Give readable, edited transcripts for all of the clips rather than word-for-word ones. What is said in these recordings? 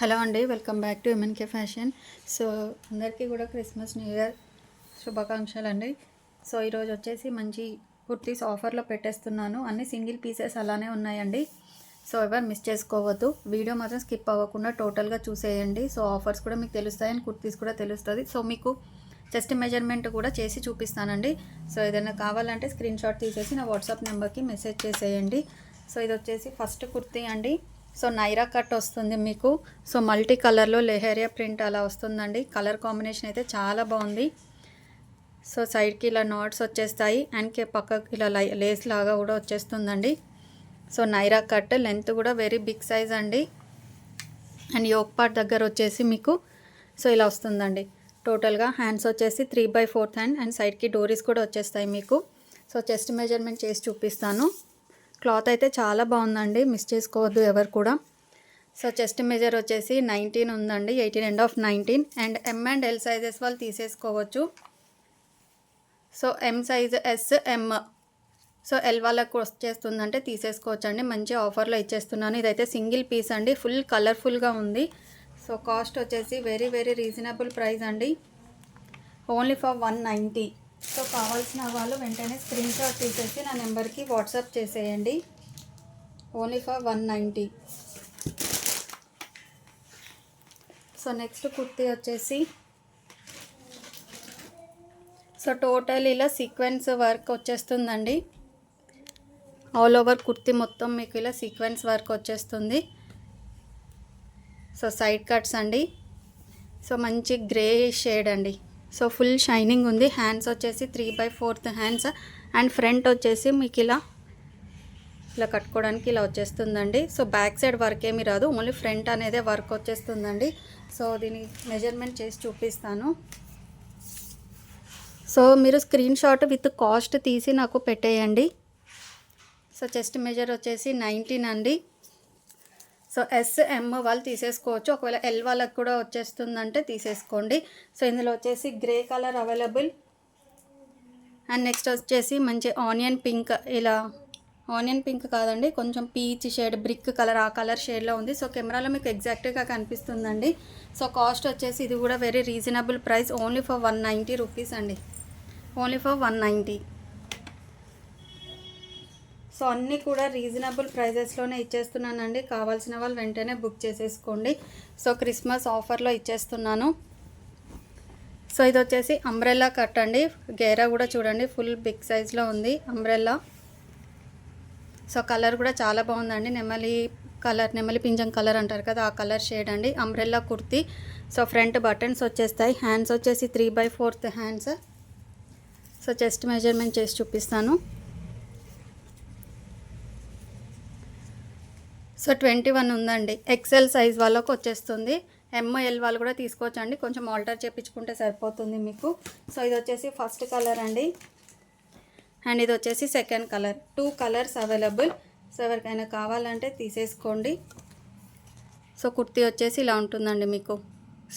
Hello అండి, welcome back to MNK fashion. So అందరికీ కూడా క్రిస్మస్ న్యూ ఇయర్ శుభాకాంక్షలు అండి. సో ఈరోజు వచ్చేసి మంచి కుర్తీస్ ఆఫర్లో పెట్టేస్తున్నాను. అన్ని సింగిల్ పీసెస్ అలానే ఉన్నాయండి. సో ఎవరు మిస్ చేసుకోవద్దు, వీడియో మాత్రం స్కిప్ అవ్వకుండా టోటల్గా చూసేయండి. సో ఆఫర్స్ కూడా మీకు తెలుస్తాయి అండ్ కుర్తీస్ కూడా తెలుస్తుంది. సో మీకు చెస్ట్ మెజర్మెంట్ కూడా చేసి చూపిస్తానండి. సో ఏదైనా కావాలంటే స్క్రీన్ షాట్ తీసేసి నా వాట్సాప్ నెంబర్కి మెసేజ్ చేసేయండి. సో ఇది వచ్చేసి ఫస్ట్ కుర్తీ అండి. సో నైరా కట్ వస్తుంది మీకు. సో మల్టీ కలర్లో లెహరియా ప్రింట్ అలా వస్తుందండి. కలర్ కాంబినేషన్ అయితే చాలా బాగుంది. సో సైడ్కి ఇలా నాట్స్ వచ్చేస్తాయి అండ్ పక్కకి ఇలా లేస్ లాగా కూడా వచ్చేస్తుందండి. సో నైరా కట్ లెంత్ కూడా వెరీ బిగ్ సైజ్ అండి. అండ్ యోక్ పార్ట్ దగ్గర వచ్చేసి మీకు సో ఇలా వస్తుందండి. టోటల్గా హ్యాండ్స్ వచ్చేసి 3/4 హ్యాండ్ అండ్ సైడ్కి డోరీస్ కూడా వచ్చేస్తాయి మీకు. సో చెస్ట్ మెజర్మెంట్ చేసి చూపిస్తాను. క్లాత్ అయితే చాలా బాగుందండి, మిస్ చేసుకోవద్దు ఎవరు కూడా. సో చెస్ట్ మెజర్ వచ్చేసి 19 ఉందండి, 18 end of 19. And M and L sizes వాళ్ళు తీసేసుకోవచ్చు. So M size S M, so L వాళ్ళకు వచ్చేస్తుందంటే తీసేసుకోవచ్చు అండి. మంచి ఆఫర్లో ఇచ్చేస్తున్నాను. ఇదైతే సింగిల్ పీస్ అండి, ఫుల్ కలర్ఫుల్గా ఉంది. సో కాస్ట్ వచ్చేసి వెరీ వెరీ రీజనబుల్ ప్రైస్ అండి, ఓన్లీ ఫర్ 190. సో కావాల్సిన వాళ్ళు వెంటనే స్క్రీన్ షాట్ తీసేసి నా నెంబర్కి వాట్సాప్ చేసేయండి. Only for 190. So next kurti వచ్చేసి సో టోటల్ ఇలా సీక్వెన్స్ వర్క్ వచ్చేస్తుందండి. ఆల్ ఓవర్ కుర్తీ మొత్తం మీకు ఇలా సీక్వెన్స్ వర్క్ వచ్చేస్తుంది. సో సైడ్ కట్స్ అండి. సో మంచి గ్రే షేడ్ అండి. సో ఫుల్ షైనింగ్ ఉంది. హ్యాండ్స్ వచ్చేసి 3/4 హ్యాండ్స్ అండ్ ఫ్రంట్ వచ్చేసి మీకు ఇలా కట్టుకోవడానికి ఇలా వచ్చేస్తుందండి. సో బ్యాక్ సైడ్ వర్క్ ఏమి రాదు, ఓన్లీ ఫ్రంట్ అనేదే వర్క్ వచ్చేస్తుందండి. సో దీని మెజర్మెంట్ చేసి చూపిస్తాను. సో మీరు స్క్రీన్ షాట్ విత్ కాస్ట్ తీసి నాకు పెట్టేయండి. సో చెస్ట్ మెజర్ వచ్చేసి 19 అండి. సో ఎస్ ఎం వాళ్ళు తీసేసుకోవచ్చు, ఒకవేళ ఎల్ వాళ్ళకి కూడా వచ్చేస్తుందంటే తీసేసుకోండి. సో ఇందులో వచ్చేసి grey colour available and next వచ్చేసి మంచి ఆనియన్ పింక్, ఇలా ఆనియన్ పింక్ కాదండి, కొంచెం పీచ్ షేడ్ బ్రిక్ కలర్, ఆ కలర్ షేడ్లో ఉంది. సో కెమెరాలో మీకు ఎగ్జాక్ట్గా కనిపిస్తుందండి. సో కాస్ట్ వచ్చేసి ఇది కూడా very reasonable price, only for 190 rupees అండి, ఓన్లీ ఫర్ 190. సో అన్నీ కూడా రీజనబుల్ ప్రైజెస్లోనే ఇచ్చేస్తున్నానండి. కావాల్సిన వాళ్ళు వెంటనే బుక్ చేసేసుకోండి. సో క్రిస్మస్ ఆఫర్లో ఇచ్చేస్తున్నాను. సో ఇది వచ్చేసి అంబ్రెల్లా కట్ అండి. గేరా కూడా చూడండి ఫుల్ బిగ్ సైజ్లో ఉంది అంబ్రెల్లా. సో కలర్ కూడా చాలా బాగుందండి, నెమలి కలర్, నెమలి పింజం కలర్ అంటారు కదా, ఆ కలర్ షేడ్ అండి. Umbrella kurti. So front buttons వచ్చేస్తాయి. హ్యాండ్స్ వచ్చేసి 3/4 హ్యాండ్స్. సో చెస్ట్ మెజర్మెంట్ చేసి చూపిస్తాను. సో 21 ఉందండి. ఎక్సెల్ సైజ్ వాళ్ళకు వచ్చేస్తుంది. ఎంఎల్ వాళ్ళు కూడా తీసుకోవచ్చు అండి, కొంచెం ఆల్టర్ చేయించుకుంటే సరిపోతుంది మీకు. సో ఇది వచ్చేసి ఫస్ట్ కలర్ అండి అండ్ ఇది వచ్చేసి second colour. 2 colours available. So ఎవరికైనా కావాలంటే తీసేసుకోండి. సో కుర్తీ వచ్చేసి ఇలా ఉంటుందండి మీకు.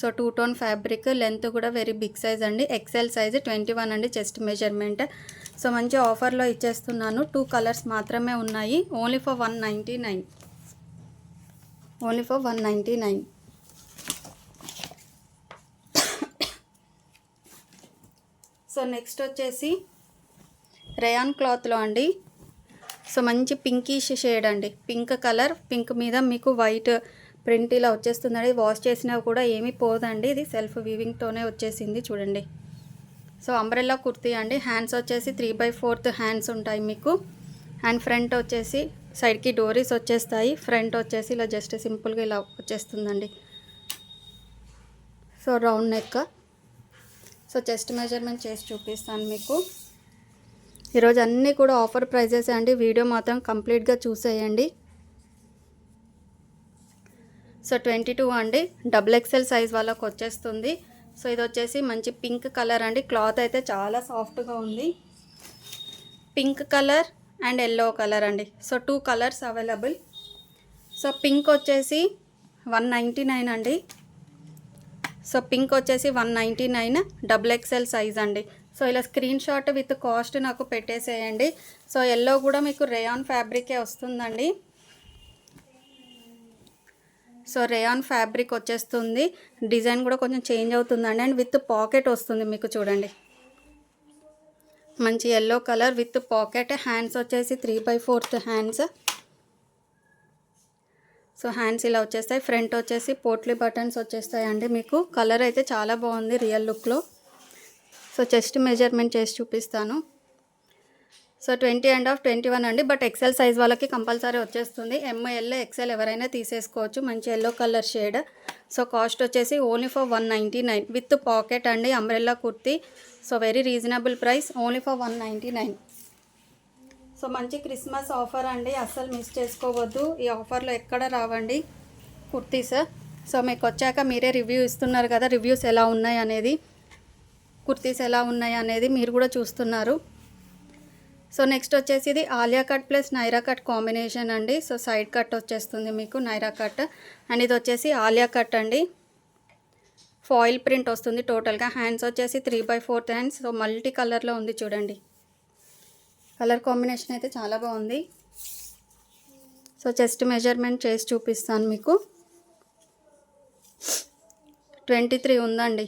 సో 2 టోన్ ఫ్యాబ్రిక్, లెంత్ కూడా వెరీ బిగ్ సైజ్ అండి, ఎక్సెల్ సైజ్ 21 అండి చెస్ట్ మెజర్మెంట్. సో మంచి ఆఫర్లో ఇచ్చేస్తున్నాను. 2 కలర్స్ మాత్రమే ఉన్నాయి, only for 199, only for 199. So next వచ్చేసి రేయాన్ క్లాత్లో అండి. సో మంచి పింకీష్ షేడ్ అండి, పింక్ కలర్, పింక్ మీద మీకు వైట్ ప్రింట్ ఇలా వచ్చేస్తుందండి. వాష్ చేసినా కూడా ఏమీ పోదండి, ఇది సెల్ఫ్ వీవింగ్తోనే వచ్చేసింది చూడండి. సో అంబ్రెల్లా కుర్తీ అండి. హ్యాండ్స్ వచ్చేసి 3/4 హ్యాండ్స్ ఉంటాయి మీకు. అండ్ ఫ్రంట్ వచ్చేసి సైడ్కి డోరీస్ వచ్చేస్తాయి. ఫ్రంట్ వచ్చేసి ఇలా జస్ట్ సింపుల్గా ఇలా వచ్చేస్తుందండి. So round neck. So chest measurement చేసి చూపిస్తాను మీకు. ఈరోజు అన్నీ కూడా ఆఫర్ ప్రైజెస్ అండి, వీడియో మాత్రం కంప్లీట్గా చూసేయండి. సో 22 అండి, XXL సైజ్ వాళ్ళకు వచ్చేస్తుంది. సో ఇది వచ్చేసి మంచి పింక్ కలర్ అండి. క్లాత్ అయితే చాలా సాఫ్ట్గా ఉంది. Pink colour and yellow colour అండి. So 2 colours available. So pink వచ్చేసి 199 అండి. సో పింక్ వచ్చేసి 199, XXL సైజ్ అండి. సో ఇలా స్క్రీన్ షాట్ విత్ కాస్ట్ నాకు పెట్టేసేయండి. సో ఎల్లో కూడా మీకు రేయాన్ ఫ్యాబ్రికే వస్తుందండి. సో రేయాన్ ఫ్యాబ్రిక్ వచ్చేస్తుంది, డిజైన్ కూడా కొంచెం చేంజ్ అవుతుందండి. అండ్ విత్ పాకెట్ వస్తుంది మీకు చూడండి, మంచి yellow colour with pocket. Hands వచ్చేసి 3/4 హ్యాండ్స్. సో హ్యాండ్స్ ఇలా వచ్చేస్తాయి. ఫ్రంట్ వచ్చేసి పోట్లీ బటన్స్ వచ్చేస్తాయండి మీకు. కలర్ అయితే చాలా బాగుంది రియల్ లుక్లో. సో చెస్ట్ మెజర్మెంట్ చేసి చూపిస్తాను. సో 20 & 21 అండి, బట్ ఎక్సెల్ సైజ్ వాళ్ళకి కంపల్సరీ వచ్చేస్తుంది. ML XL ఎవరైనా తీసేసుకోవచ్చు. మంచి yellow colour shade. So cost వచ్చేసి ఓన్లీ ఫర్ 199 విత్ పాకెట్ అండి, umbrella kurti. So very reasonable price, only for 199. So మంచి క్రిస్మస్ ఆఫర్ అండి, అస్సలు మిస్ చేసుకోవద్దు. ఈ ఆఫర్లో ఎక్కడ రావండి కుర్తీస్. సో మీకు వచ్చాక మీరే రివ్యూ ఇస్తున్నారు కదా, రివ్యూస్ ఎలా ఉన్నాయి అనేది, కుర్తీస్ ఎలా ఉన్నాయి అనేది మీరు కూడా చూస్తున్నారు. సో నెక్స్ట్ వచ్చేసి ఇది Alia cut plus Naira cut combination అండి. సో సైడ్ కట్ వచ్చేస్తుంది మీకు నైరా కట్, అండ్ ఇది వచ్చేసి ఆలియా కట్ అండి. ఫాయిల్ ప్రింట్ వస్తుంది టోటల్గా. హ్యాండ్స్ వచ్చేసి 3/4 హ్యాండ్స్. సో మల్టీ కలర్లో ఉంది చూడండి, కలర్ కాంబినేషన్ అయితే చాలా బాగుంది. సో చెస్ట్ మెజర్మెంట్ చేసి చూపిస్తాను మీకు. 23 ఉందండి.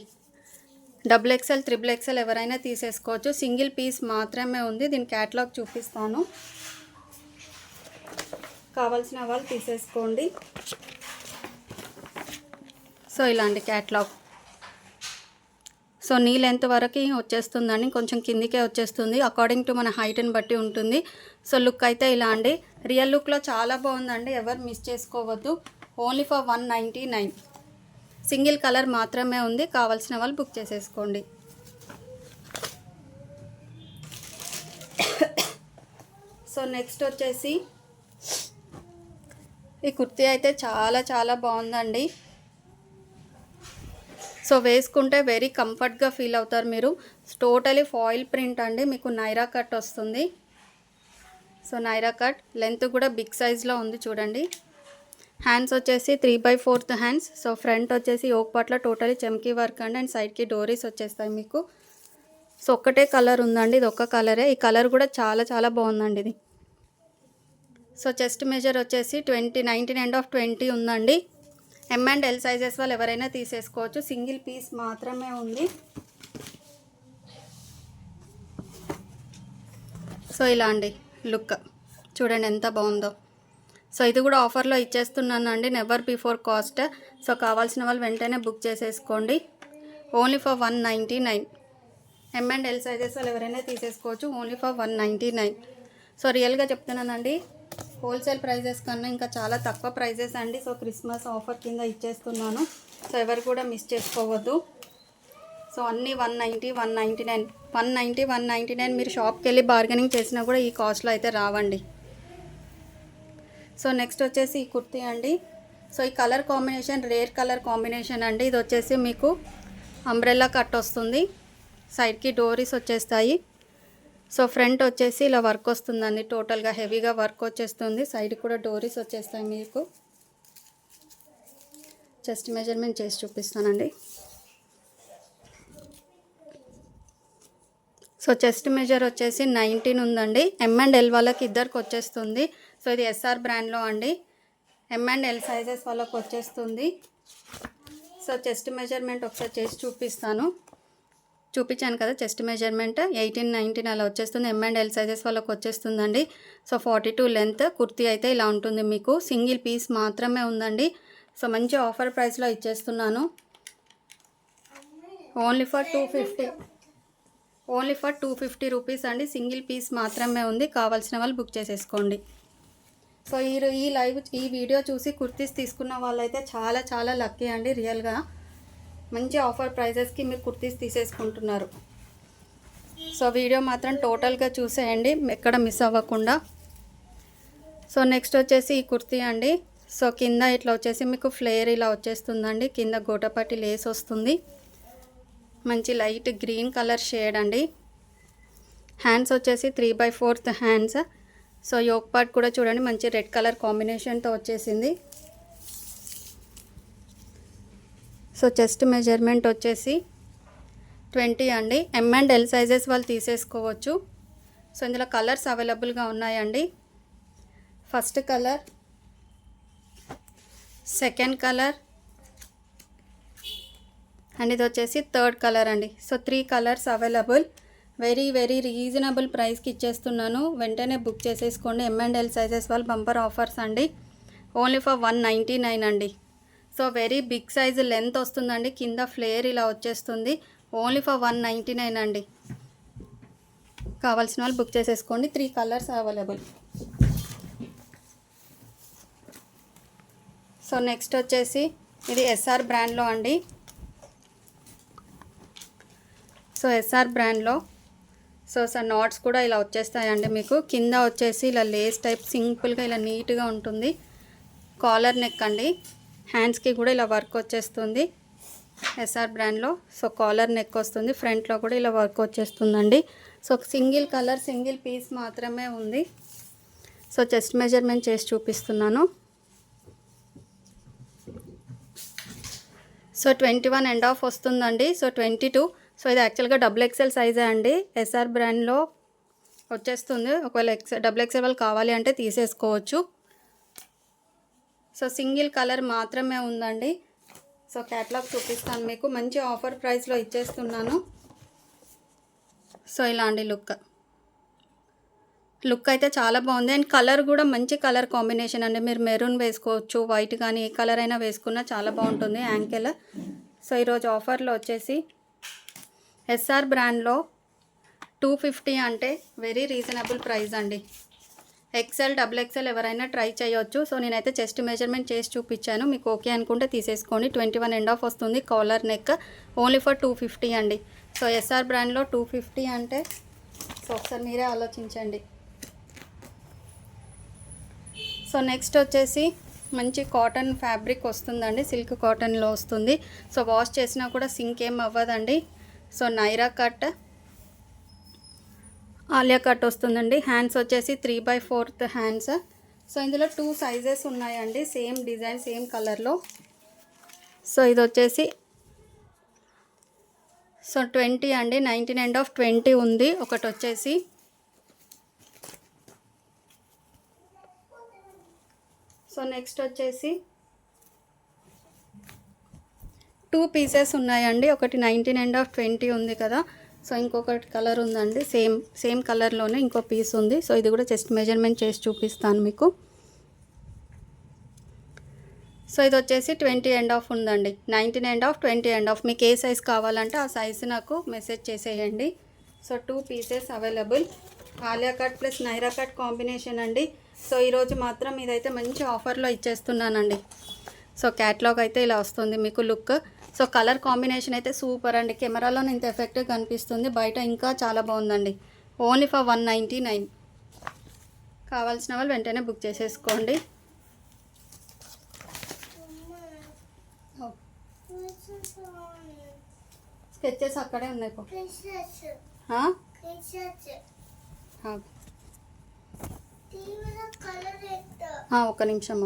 XXL, XXL ఎవరైనా తీసేసుకోవచ్చు. సింగిల్ పీస్ మాత్రమే ఉంది. దీని క్యాటలాగ్ చూపిస్తాను, కావాల్సిన వాళ్ళు తీసేసుకోండి. సో ఇలాంటి క్యాటలాగ్. సో నీ లెంత్ వరకు వచ్చేస్తుందండి, కొంచెం కిందికే వచ్చేస్తుంది, అకార్డింగ్ టు మన హైట్ని బట్టి ఉంటుంది. సో లుక్ అయితే ఇలా అండి, రియల్ లుక్లో చాలా బాగుందండి, ఎవరు మిస్ చేసుకోవద్దు. Only for 199. సింగిల్ కలర్ మాత్రమే ఉంది, కావాల్సిన వాళ్ళు బుక్ చేసేసుకోండి. సో నెక్స్ట్ వచ్చేసి ఈ కుర్తీ అయితే చాలా చాలా బాగుందండి. సో వేసుకుంటే వెరీ కంఫర్ట్గా ఫీల్ అవుతారు మీరు. టోటలీ ఫాయిల్ ప్రింట్ అండి, మీకు నైరా కట్ వస్తుంది. సో నైరా కట్ లెంత్ కూడా బిగ్ సైజ్లో ఉంది చూడండి. హ్యాండ్స్ వచ్చేసి 3/4 హ్యాండ్స్. సో ఫ్రంట్ వచ్చేసి యోక్ పట్ల టోటలీ చమ్కీ వర్క్ అండి, అండ్ సైడ్కి డోరీస్ వచ్చేస్తాయి మీకు. సో ఒక్కటే కలర్ ఉందండి, ఇది ఒక్క కలరే. ఈ కలర్ కూడా చాలా చాలా బాగుందండి ఇది. సో చెస్ట్ మెజర్ వచ్చేసి 19 & 20 ఉందండి. M&L సైజెస్ వాళ్ళు ఎవరైనా తీసేసుకోవచ్చు. సింగిల్ పీస్ మాత్రమే ఉంది. సో ఇలా అండి లుక్ చూడండి ఎంత బాగుందో. సో ఇది కూడా ఆఫర్లో ఇచ్చేస్తున్నాను అండి, నెవర్ బిఫోర్ కాస్ట్. సో కావాల్సిన వాళ్ళు వెంటనే బుక్ చేసేసుకోండి. Only for 199. M&L సైజెస్ వాళ్ళు ఎవరైనా తీసేసుకోవచ్చు. Only for 199. సో రియల్గా చెప్తున్నానండి, హోల్సేల్ ప్రైజెస్ కన్నా ఇంకా చాలా తక్కువ ప్రైజెస్ అండి. సో క్రిస్మస్ ఆఫర్ కింద ఇచ్చేస్తున్నాను. సో ఎవరు కూడా మిస్ చేసుకోవద్దు. సో అన్నీ 190, 199, 190, 199. మీరు షాప్కి వెళ్ళి బార్గెనింగ్ చేసినా కూడా ఈ కాస్ట్లో అయితే రావండి. సో నెక్స్ట్ వచ్చేసి ఈ కుర్తీ అండి. సో ఈ colour combination rare colour combination అండి. ఇది వచ్చేసి మీకు అంబ్రెల్లా కట్ వస్తుంది, సైడ్కి డోరీస్ వచ్చేస్తాయి. సో ఫ్రంట్ వచ్చేసి ఇలా వర్క్ వస్తుందండి, టోటల్గా హెవీగా వర్క్ వచ్చేస్తుంది. సైడ్ కూడా డోరీస్ వచ్చేస్తాయి మీకు. చెస్ట్ మెజర్మెంట్ చేసి చూపిస్తానండి. సో చెస్ట్ మెజర్ వచ్చేసి 19 ఉందండి. M&L వాళ్ళకి ఇద్దరికి వచ్చేస్తుంది. సో ఇది SR బ్రాండ్లో అండి, M&L సైజెస్ వాళ్ళకి వచ్చేస్తుంది. సో చెస్ట్ మెజర్మెంట్ ఒకసారి చేసి చూపించాను కదా, చెస్ట్ మెజర్మెంట్ 18, 19 అలా వచ్చేస్తుంది. M&L సైజెస్ వాళ్ళకి వచ్చేస్తుందండి. So 42 length. కుర్తీ అయితే ఇలా ఉంటుంది మీకు. సింగిల్ పీస్ మాత్రమే ఉందండి. సో మంచి ఆఫర్ ప్రైస్లో ఇచ్చేస్తున్నాను. ఓన్లీ ఫర్ 250 రూపీస్ అండి. సింగిల్ పీస్ మాత్రమే ఉంది, కావాల్సిన వాళ్ళు బుక్ చేసేసుకోండి. సో ఈ వీడియో చూసి కుర్తీస్ తీసుకున్న వాళ్ళైతే చాలా చాలా లక్కీ అండి. రియల్గా మంచి ఆఫర్ ప్రైజెస్కి మీరు కుర్తీస్ తీసేసుకుంటున్నారు. సో వీడియో మాత్రం టోటల్గా చూసేయండి, ఎక్కడ మిస్ అవ్వకుండా. సో నెక్స్ట్ వచ్చేసి ఈ కుర్తీ అండి. సో కింద ఇట్లా వచ్చేసి మీకు ఫ్లేర్ ఇలా వచ్చేస్తుందండి, కింద గోటపట్టి లేస్ వస్తుంది. మంచి లైట్ గ్రీన్ కలర్ షేడ్ అండి. హ్యాండ్స్ వచ్చేసి 3/4 హ్యాండ్స్. సో యోక్ పార్ట్ కూడా చూడండి, మంచి రెడ్ కలర్ కాంబినేషన్తో వచ్చేసింది. సో చెస్ట్ మెజర్మెంట్ వచ్చేసి 20 అండి. M&L సైజెస్ వాళ్ళు తీసేసుకోవచ్చు. సో ఇందులో కలర్స్ అవైలబుల్గా ఉన్నాయండి. First colour second colour and ఇది వచ్చేసి థర్డ్ కలర్ అండి. So 3 colours available. Very very reasonable ప్రైస్కి ఇచ్చేస్తున్నాను. వెంటనే బుక్ చేసేసుకోండి. M&L సైజెస్ వాళ్ళు బంపర్ ఆఫర్స్ అండి. ఓన్లీ ఫర్ 199 అండి. So very big size length వస్తుందండి. కింద ఫ్లేర్ ఇలా వచ్చేస్తుంది. ఓన్లీ ఫర్ 199 అండి. కావాల్సిన వాళ్ళు బుక్ చేసేసుకోండి. 3 కలర్స్ అవైలబుల్. సో నెక్స్ట్ వచ్చేసి ఇది SR బ్రాండ్లో అండి. సో SR బ్రాండ్లో నాట్స్ కూడా ఇలా వచ్చేస్తాయండి. మీకు కింద వచ్చేసి ఇలా లేస్ టైప్ సింపుల్గా ఇలా నీట్గా ఉంటుంది. కాలర్ నెక్ అండి. హ్యాండ్స్కి కూడా ఇలా వర్క్ వచ్చేస్తుంది SR బ్రాండ్లో. సో కాలర్ నెక్ వస్తుంది. ఫ్రంట్లో కూడా ఇలా వర్క్ వచ్చేస్తుందండి. So single colour single piece మాత్రమే ఉంది. సో చెస్ట్ మెజర్మెంట్ చేసి చూపిస్తున్నాను. సో 21.5 వస్తుందండి. సో 22. సో ఇది యాక్చువల్గా XXL సైజే అండి. SR బ్రాండ్లో వచ్చేస్తుంది. ఒకవేళ XXL వాళ్ళు కావాలి అంటే తీసేసుకోవచ్చు. సో సింగిల్ కలర్ మాత్రమే ఉందండి. సో క్యాటలాగ్ చూపిస్తాను మీకు. మంచి ఆఫర్ ప్రైస్లో ఇచ్చేస్తున్నాను. సో ఇలాంటి లుక్ అయితే చాలా బాగుంది. అండ్ కలర్ కూడా మంచి కలర్ కాంబినేషన్ అండి. మీరు మెరూన్ వేసుకోవచ్చు, వైట్ కానీ ఏ కలర్ అయినా వేసుకున్నా చాలా బాగుంటుంది యాంకిల్. సో ఈరోజు ఆఫర్లో వచ్చేసి SR బ్రాండ్లో 250 అంటే వెరీ రీజనబుల్ ప్రైస్ అండి. XL XXL ఎవరైనా ట్రై చేయొచ్చు. సో నేనైతే చెస్ట్ మెజర్మెంట్ చేసి చూపించాను. మీకు ఓకే అనుకుంటే తీసేసుకోండి. 21.5 వస్తుంది. కాలర్ నెక్ ఓన్లీ ఫర్ 250 అండి. సో SR బ్రాండ్లో 250 అంటే సో ఒకసారి మీరే ఆలోచించండి. సో నెక్స్ట్ వచ్చేసి మంచి కాటన్ ఫ్యాబ్రిక్ వస్తుందండి. సిల్క్ కాటన్లో వస్తుంది. సో వాష్ చేసినా కూడా సింక్ ఏం అవ్వదండి. So Naira cut, Alia cut వస్తుందండి. హ్యాండ్స్ వచ్చేసి 3/4 హ్యాండ్స్. సో ఇందులో 2 సైజెస్ ఉన్నాయండి. సేమ్ డిజైన్ సేమ్ కలర్లో. సో ఇది వచ్చేసి సో 20 అండి. 19.5 ఉంది. ఒకటి వచ్చేసి సో నెక్స్ట్ వచ్చేసి 2 పీసెస్ ఉన్నాయండి. ఒకటి 19.5 ఉంది కదా. సో ఇంకొకటి కలర్ ఉందండి. సేమ్ కలర్లోనే ఇంకో పీస్ ఉంది. సో ఇది కూడా జస్ట్ మెజర్మెంట్ చేసి చూపిస్తాను మీకు. సో ఇది వచ్చేసి 20.5 ఉందండి. 19.5 20.5 మీకు ఏ సైజ్ కావాలంటే ఆ సైజ్ నాకు మెసేజ్ చేసేయండి. So 2 pieces available. Alia cut plus Naira cut combination అండి. సో ఈరోజు మాత్రం ఇదైతే మంచి ఆఫర్లో ఇచ్చేస్తున్నానండి. సో క్యాట్లాగ్ అయితే ఇలా వస్తుంది మీకు లుక్. సో కలర్ కాంబినేషన్ అయితే సూపర్ అండి. కెమెరాలో ఇంత ఎఫెక్ట్గా కనిపిస్తుంది, బయట ఇంకా చాలా బాగుందండి. Only for 199. కావాల్సిన వాళ్ళు వెంటనే బుక్ చేసేసుకోండి. స్కెచెస్ అక్కడే ఉన్నాయి. ఒక నిమిషం.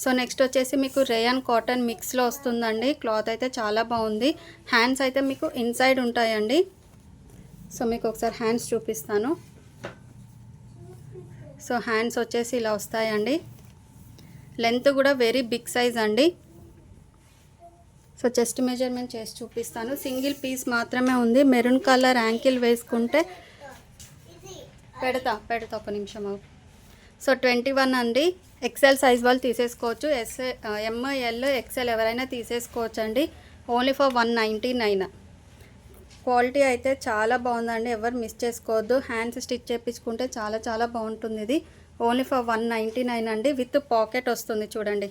సో నెక్స్ట్ వచ్చేసి మీకు రేయాన్ కాటన్ మిక్స్లో వస్తుందండి. క్లాత్ అయితే చాలా బాగుంది. హ్యాండ్స్ అయితే మీకు ఇన్సైడ్ ఉంటాయండి. సో మీకు ఒకసారి హ్యాండ్స్ చూపిస్తాను. సో హ్యాండ్స్ వచ్చేసి ఇలా వస్తాయండి. లెంత్ కూడా వెరీ బిగ్ సైజ్ అండి. సో చెస్ట్ మెజర్మెంట్ చేసి చూపిస్తాను. సింగిల్ పీస్ మాత్రమే ఉంది. మెరూన్ కలర్ యాంకిల్ వేసుకుంటే పెడతా ఒక నిమిషం. సో 21 అండి. XL సైజ్ వాళ్ళు తీసేసుకోవచ్చు. ML XL ఎవరైనా తీసేసుకోవచ్చు అండి. Only for 199. క్వాలిటీ అయితే చాలా బాగుందండి. ఎవరు మిస్ చేసుకోవద్దు. హ్యాండ్స్ స్టిచ్ చేయించుకుంటే చాలా చాలా బాగుంటుంది. ఇది ఓన్లీ ఫర్ 199 అండి. విత్ పాకెట్ వస్తుంది చూడండి.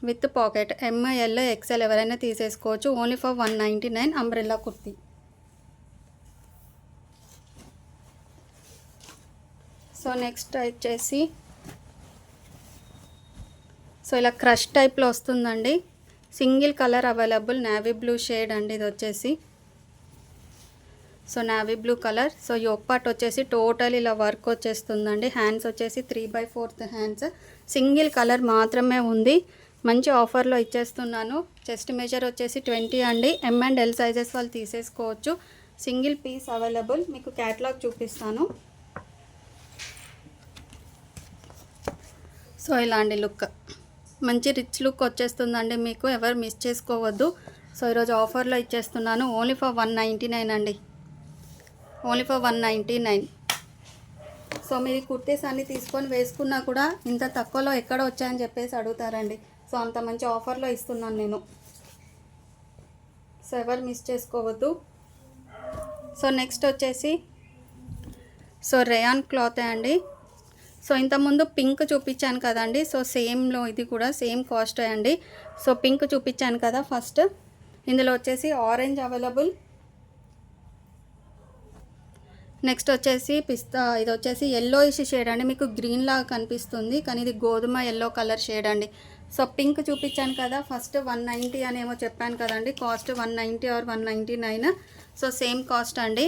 విత్ పాకెట్ ML XL ఎవరైనా తీసేసుకోవచ్చు. Only for 199. Umbrella kurti. So next వచ్చేసి సో ఇలా క్రష్ టైప్లో వస్తుందండి. Single colour available. Navy blue shade అండి ఇది వచ్చేసి. So navy blue colour. So yoke part వచ్చేసి టోటల్ ఇలా వర్క్ వచ్చేస్తుందండి. హ్యాండ్స్ వచ్చేసి 3/4 హ్యాండ్స్. సింగిల్ కలర్ మాత్రమే ఉంది. మంచి ఆఫర్లో ఇచ్చేస్తున్నాను. చెస్ట్ మెజర్ వచ్చేసి 20 అండి. M&L సైజెస్ వాళ్ళు తీసేసుకోవచ్చు. Single piece available. మీకు క్యాటలాగ్ చూపిస్తాను. సో ఇలాంటి లుక్. మంచి రిచ్ లుక్ వచ్చేస్తుందండి మీకు, ఎవరు మిస్ చేసుకోవద్దు. సో ఈరోజు ఆఫర్లో ఇచ్చేస్తున్నాను, ఓన్లీ ఫర్ 199 అండి, ఓన్లీ ఫర్ 199. సో మీరు కుర్తీస్ అన్నీ తీసుకొని వేసుకున్నా కూడా ఇంత తక్కువలో ఎక్కడ వచ్చాయని చెప్పేసి అడుగుతారండి. సో అంత మంచి ఆఫర్లో ఇస్తున్నాను నేను, సో ఎవరు మిస్ చేసుకోవద్దు. సో నెక్స్ట్ వచ్చేసి సో రేయాన్ క్లాతే అండి. సో ఇంతకుముందు పింక్ చూపించాను కదండి, సో సేమ్లో ఇది కూడా సేమ్ కాస్ట్ అండి. సో పింక్ చూపించాను కదా ఫస్ట్, ఇందులో వచ్చేసి ఆరెంజ్ అవైలబుల్. నెక్స్ట్ వచ్చేసి పిస్తా, ఇది వచ్చేసి ఎల్లో ఇష్ షేడ్ అండి, మీకు గ్రీన్ లాగా కనిపిస్తుంది కానీ ఇది గోధుమ ఎల్లో కలర్ షేడ్ అండి. సో పింక్ చూపించాను కదా ఫస్ట్, 190 అనేమో చెప్పాను కదండి, cost 190 or 199. So same cost అండి.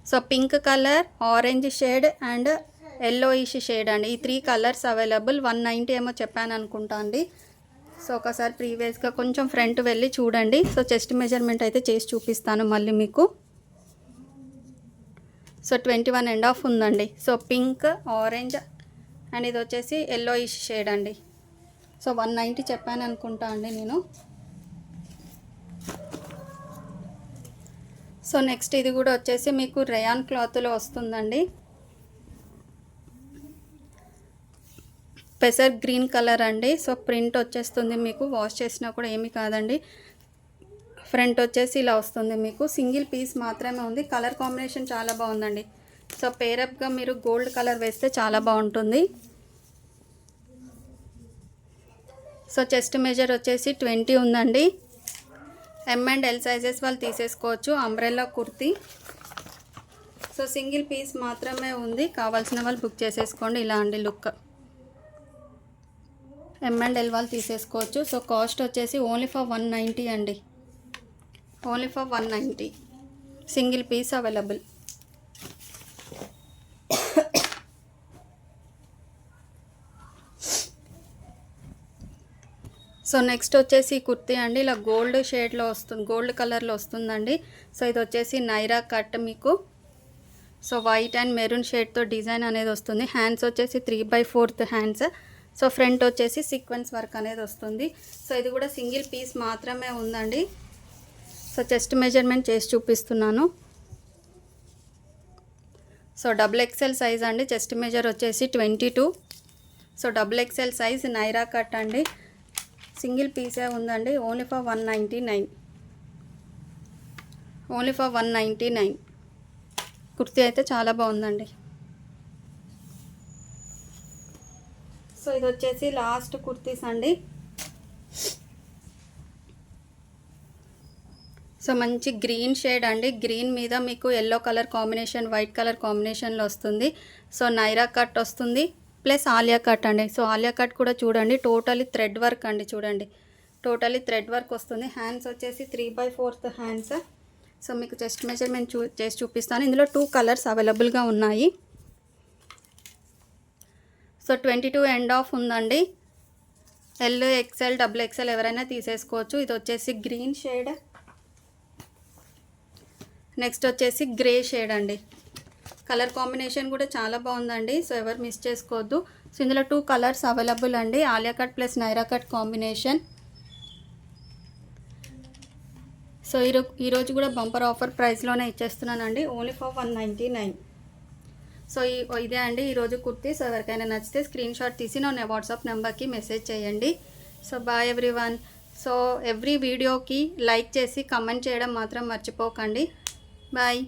So pink colour, orange shade and yellowish shade అండి, ఈ 3 కలర్స్ అవైలబుల్. 190 ఏమో చెప్పాను అనుకుంటా అండి. సో ఒకసారి ప్రీవియస్గా కొంచెం ఫ్రంట్ వెళ్ళి చూడండి. సో చెస్ట్ మెజర్మెంట్ అయితే చేసి చూపిస్తాను మళ్ళీ మీకు. సో 21.5 ఉందండి. సో పింక్, ఆరెంజ్ అండ్ ఇది వచ్చేసి ఎల్లో ఇష్ షేడ్ అండి. సో 190 చెప్పాను అనుకుంటా అండి నేను. సో నెక్స్ట్ ఇది కూడా వచ్చేసి మీకు రేయాన్ క్లాత్లో వస్తుందండి, పెసర్ గ్రీన్ కలర్ అండి. సో ప్రింట్ వచ్చేస్తుంది మీకు, వాష్ చేసినా కూడా ఏమీ కాదండి. ఫ్రంట్ వచ్చేసి ఇలా వస్తుంది మీకు, సింగిల్ పీస్ మాత్రమే ఉంది. కలర్ కాంబినేషన్ చాలా బాగుందండి. సో పేరప్గా మీరు గోల్డ్ కలర్ వేస్తే చాలా బాగుంటుంది. సో చెస్ట్ మెజర్ వచ్చేసి 20 ఉందండి. ఎమ్ అండ్ ఎల్ సైజెస్ వాళ్ళు తీసేసుకోవచ్చు, umbrella kurti. So single piece మాత్రమే ఉంది, కావాల్సిన వాళ్ళు బుక్ చేసేసుకోండి. ఇలా అండి లుక్, ఎమ్ అండ్ ఎల్ వాళ్ళు తీసేసుకోవచ్చు. సో కాస్ట్ వచ్చేసి ఓన్లీ ఫర్ 190 అండి, only for 190, single piece available. So next వచ్చేసి కుర్తీ అండి, ఇలా గోల్డ్ షేడ్లో వస్తుంది, గోల్డ్ కలర్లో వస్తుందండి. సో ఇది వచ్చేసి నైరా కట్ మీకు. సో వైట్ అండ్ మెరూన్ షేడ్తో డిజైన్ అనేది వస్తుంది. హ్యాండ్స్ వచ్చేసి 3/4 హ్యాండ్స్. సో ఫ్రంట్ వచ్చేసి సీక్వెన్స్ వర్క్ అనేది వస్తుంది. సో ఇది కూడా సింగిల్ పీస్ మాత్రమే ఉందండి. సో చెస్ట్ మెజర్మెంట్ చేసి చూపిస్తున్నాను. సో XXL సైజ్ అండి, చెస్ట్ మెజర్ వచ్చేసి 22. So XXL size Naira cut అండి, సింగిల్ పీసే ఉందండి, only for 199, only for 199. Kurti అయితే చాలా బాగుందండి. సో ఇది వచ్చేసి లాస్ట్ కుర్తీస్ అండి. సో మంచి గ్రీన్ షేడ్ అండి, గ్రీన్ మీద మీకు yellow colour combination, white colour కాంబినేషన్లో వస్తుంది. సో నైరా కట్ వస్తుంది ప్లస్ ఆలియా కట్ అండి. సో ఆలియా కట్ కూడా చూడండి, టోటలీ థ్రెడ్ వర్క్ అండి, చూడండి టోటలీ థ్రెడ్ వర్క్ వస్తుంది. హ్యాండ్స్ వచ్చేసి 3/4 హ్యాండ్స్. సో మీకు చెస్ట్ మెజర్మెంట్ చేసి చూపిస్తాను. ఇందులో 2 కలర్స్ అవైలబుల్గా ఉన్నాయి. సో 22.5 ఉందండి, ఎల్, ఎక్స్ఎల్, XXL ఎవరైనా తీసేసుకోవచ్చు. ఇది వచ్చేసి గ్రీన్ షేడ్, నెక్స్ట్ వచ్చేసి గ్రే షేడ్ అండి. కలర్ కాంబినేషన్ కూడా చాలా బాగుందండి, సో ఎవరు మిస్ చేసుకోవద్దు. సో ఇందులో 2 కలర్స్ అవైలబుల్ అండి, Alia cut plus Naira cut combination. So ఈరోజు కూడా బంపర్ ఆఫర్ ప్రైస్లోనే ఇచ్చేస్తున్నానండి, ఓన్లీ ఫర్ 199. సో ఇదే అండి ఈరోజు కుర్తీ. సో ఎవరికైనా నచ్చితే స్క్రీన్ షాట్ తీసి నా వాట్సాప్ నెంబర్కి మెసేజ్ చేయండి. So bye everyone. So every వీడియోకి లైక్ చేసి కమెంట్ చేయడం మాత్రం మర్చిపోకండి. బాయ్.